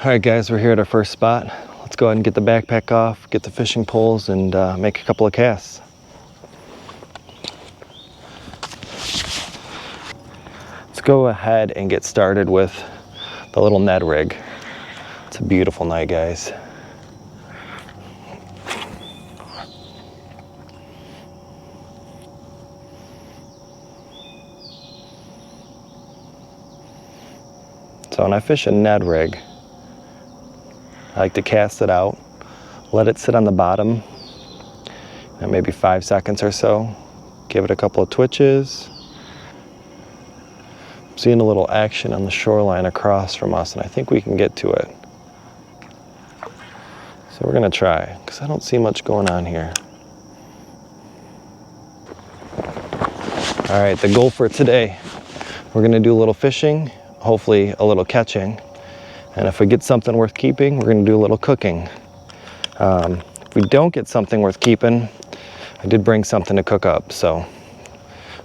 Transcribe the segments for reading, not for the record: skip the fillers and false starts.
Alright guys, we're here at our first spot. Let's go ahead and get the backpack off, get the fishing poles, and make a couple of casts. Let's go ahead and get started with the little Ned rig. It's a beautiful night, guys. So when I fish a Ned rig, I like to cast it out, let it sit on the bottom, maybe 5 seconds or so, give it a couple of twitches. I'm seeing a little action on the shoreline across from us, and I think we can get to it. So we're gonna try, because I don't see much going on here. All right, the goal for today, we're gonna do a little fishing, hopefully a little catching. And if we get something worth keeping, we're gonna do a little cooking. If we don't get something worth keeping, I did bring something to cook up, so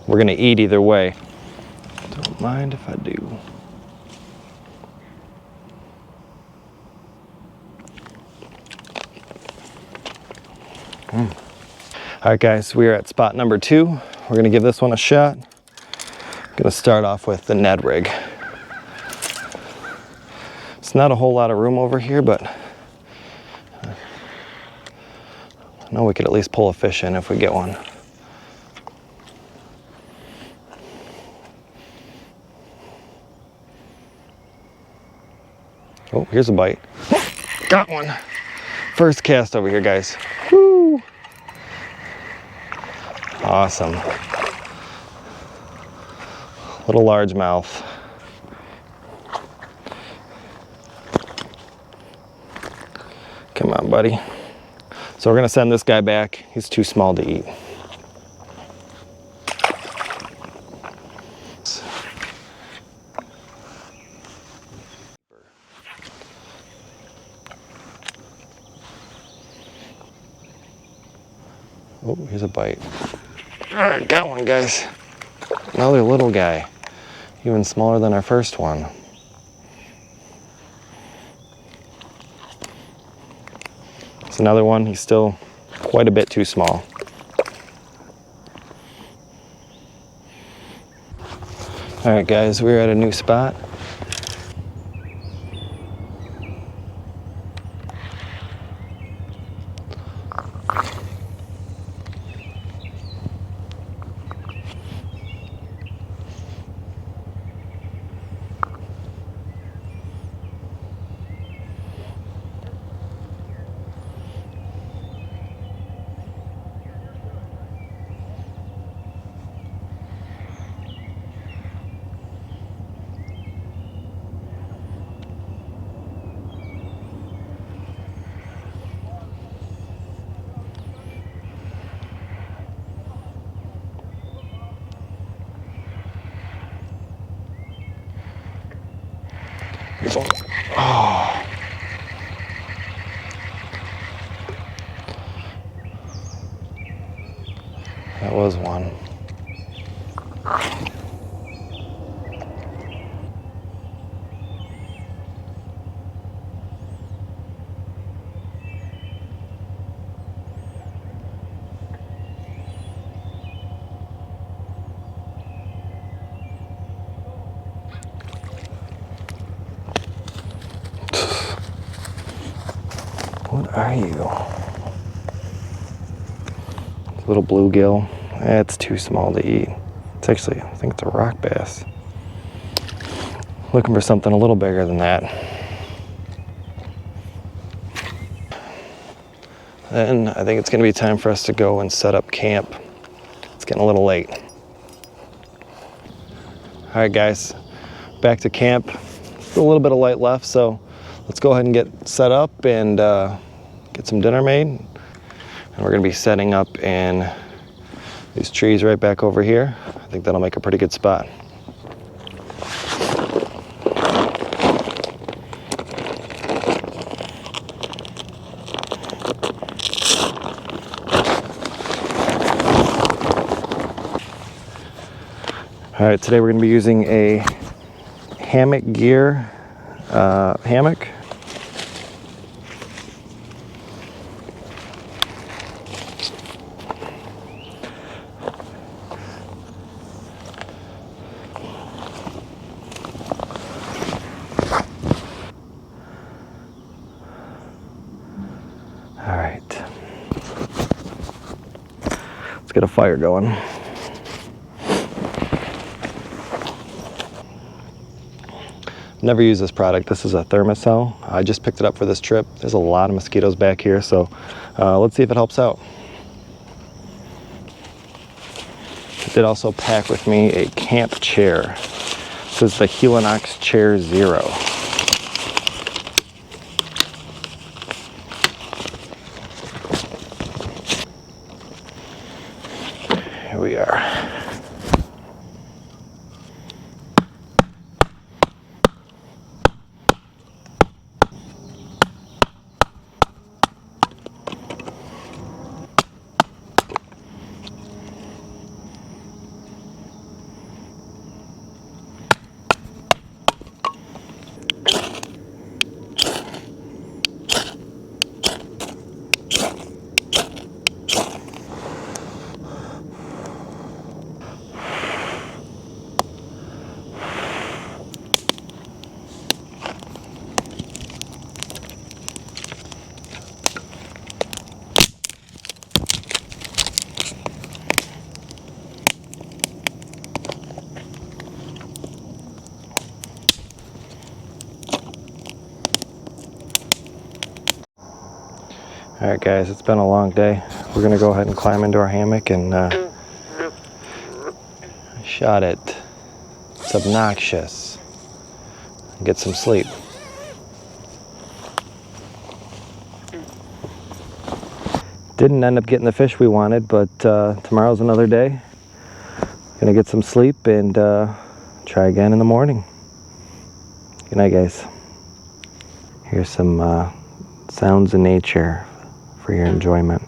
we're gonna eat either way. Don't mind if I do. All right guys, we are at spot number 2. We're gonna give this one a shot. I'm gonna start off with the Ned rig. It's not a whole lot of room over here, but I know we could at least pull a fish in if we get one. Oh, here's a bite. Got one. First cast over here, guys. Woo! Awesome. Little largemouth. Come on, buddy. So we're gonna send this guy back. He's too small to eat. Oh, here's a bite. All right, got one, guys. Another little guy, even smaller than our first one. It's another one. He's still quite a bit too small. All right, guys, we're at a new spot. Oh. That was one. What are you? Little bluegill. It's too small to eat. It's actually, I think it's a rock bass. Looking for something a little bigger than that. Then I think it's gonna be time for us to go and set up camp. It's getting a little late. All right, guys, back to camp. A little bit of light left, so let's go ahead and get set up and get some dinner made. And we're gonna be setting up in these trees right back over here. I think that'll make a pretty good spot. All right, today we're gonna be using a Hammock gear hammock. All right. Let's get a fire going. Never used this product. This is a Thermacell. I just picked it up for this trip. There's a lot of mosquitoes back here, so let's see if it helps out. I did also pack with me a camp chair. This is the Helinox Chair Zero. Here we are. All right, guys, it's been a long day. We're gonna go ahead and climb into our hammock and shot it. It's obnoxious. Get some sleep. Didn't end up getting the fish we wanted, but tomorrow's another day. Gonna get some sleep and try again in the morning. Good night, guys. Here's some sounds of nature for your enjoyment.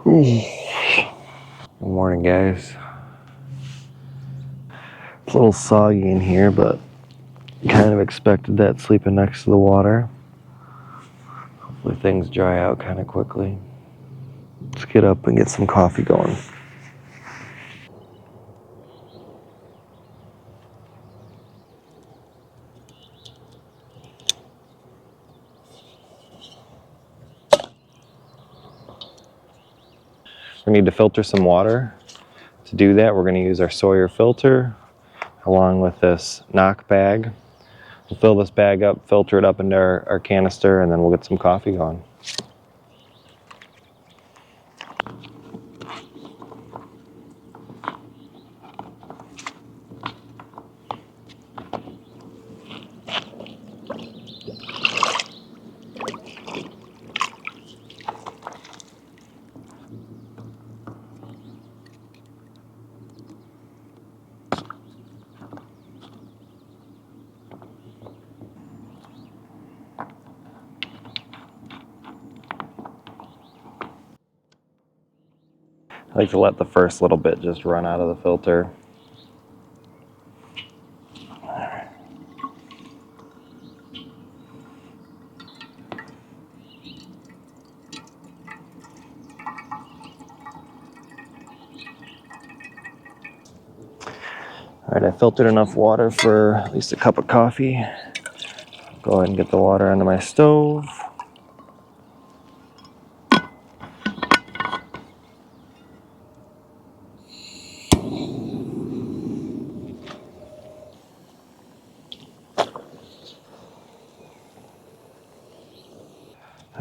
Good morning, guys. It's a little soggy in here, but kind of expected that sleeping next to the water. Hopefully things dry out kind of quickly. Let's get up and get some coffee going. We need to filter some water. To do that, we're going to use our Sawyer filter along with this knock bag. We'll fill this bag up, filter it up into our canister, and then we'll get some coffee going. I like to let the first little bit just run out of the filter. All right, I filtered enough water for at least a cup of coffee. Go ahead and get the water onto my stove.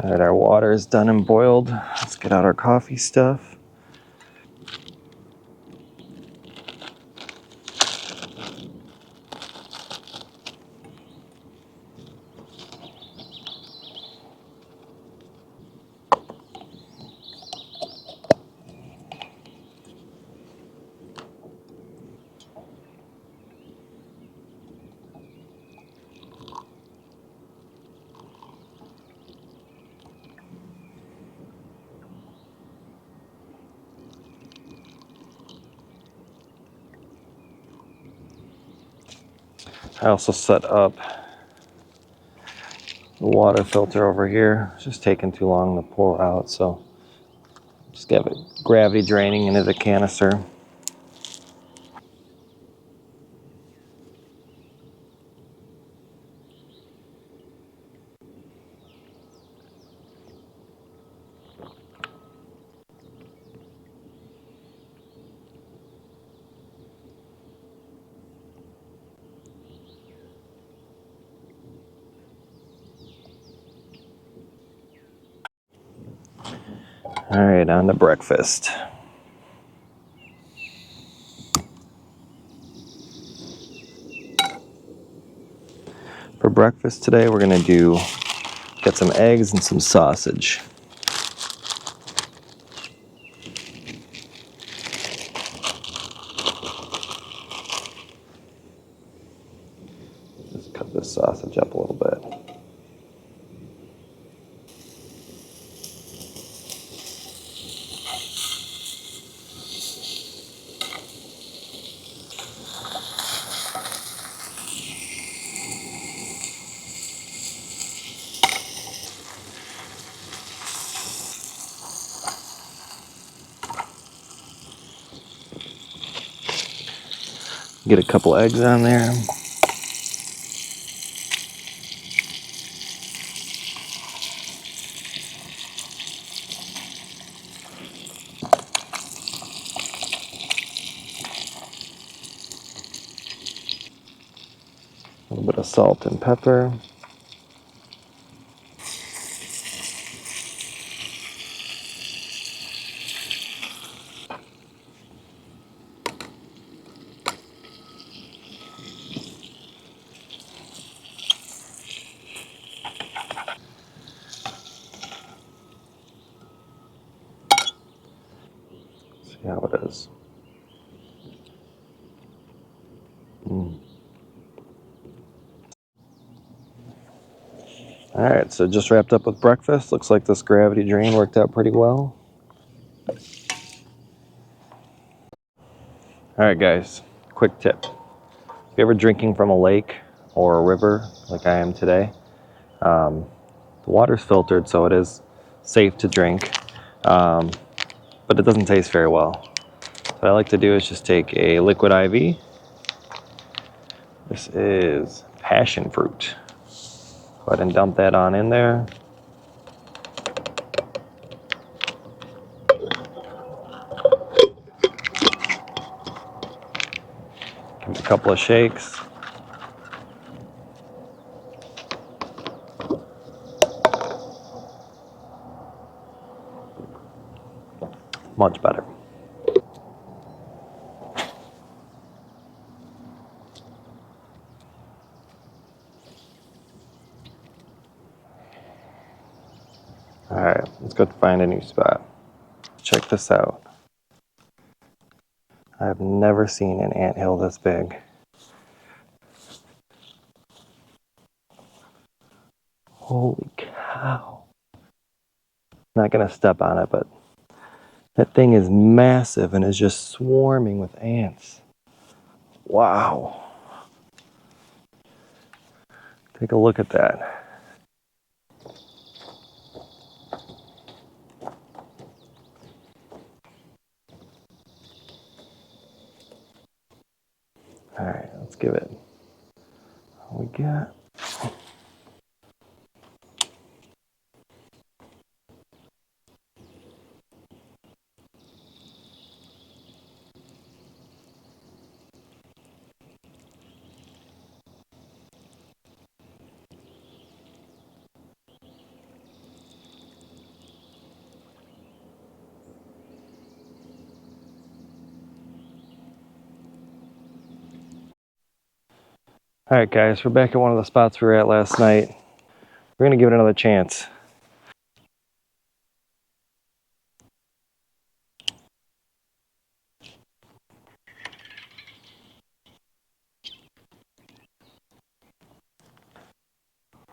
All right, our water is done and boiled. Let's get out our coffee stuff. I also set up the water filter over here. It's just taking too long to pour out, so Just have it gravity draining into the canister. All right, on to breakfast. For breakfast today, we're gonna get some eggs and some sausage. Just cut this sausage up a little bit. Get a couple eggs on there. A little bit of salt and pepper. See how it is. All right, so just wrapped up with breakfast. Looks like this gravity drain worked out pretty well. All right, guys, quick tip. If you're ever drinking from a lake or a river, like I am today, the water's filtered, so it is safe to drink, but it doesn't taste very well. What I like to do is just take a liquid IV. This is passion fruit. Go ahead and dump that on in there. Give it a couple of shakes. Much better. All right, let's go find a new spot. Check this out. I've never seen an anthill this big. Holy cow. Not gonna step on it, but that thing is massive and is just swarming with ants. Wow. Take a look at that. All right, let's give it what we got. All right, guys, we're back at one of the spots we were at last night. We're gonna give it another chance.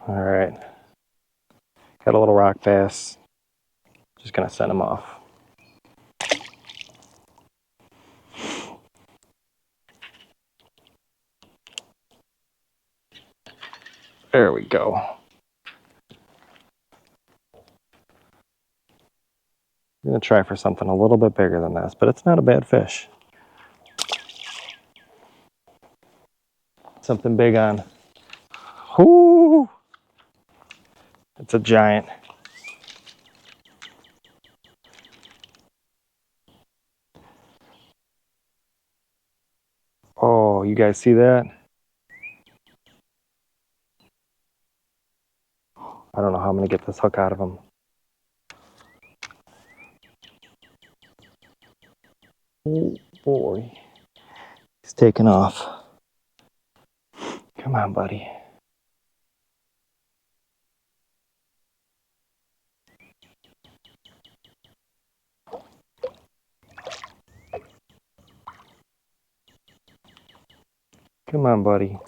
All right, got a little rock bass. Just gonna send him off. There we go. I'm gonna try for something a little bit bigger than this, but it's not a bad fish. Something big on. Whoo! It's a giant. Oh, you guys see that? I don't know how I'm gonna get this hook out of him. Oh boy. He's taking off. Come on, buddy. Come on, buddy.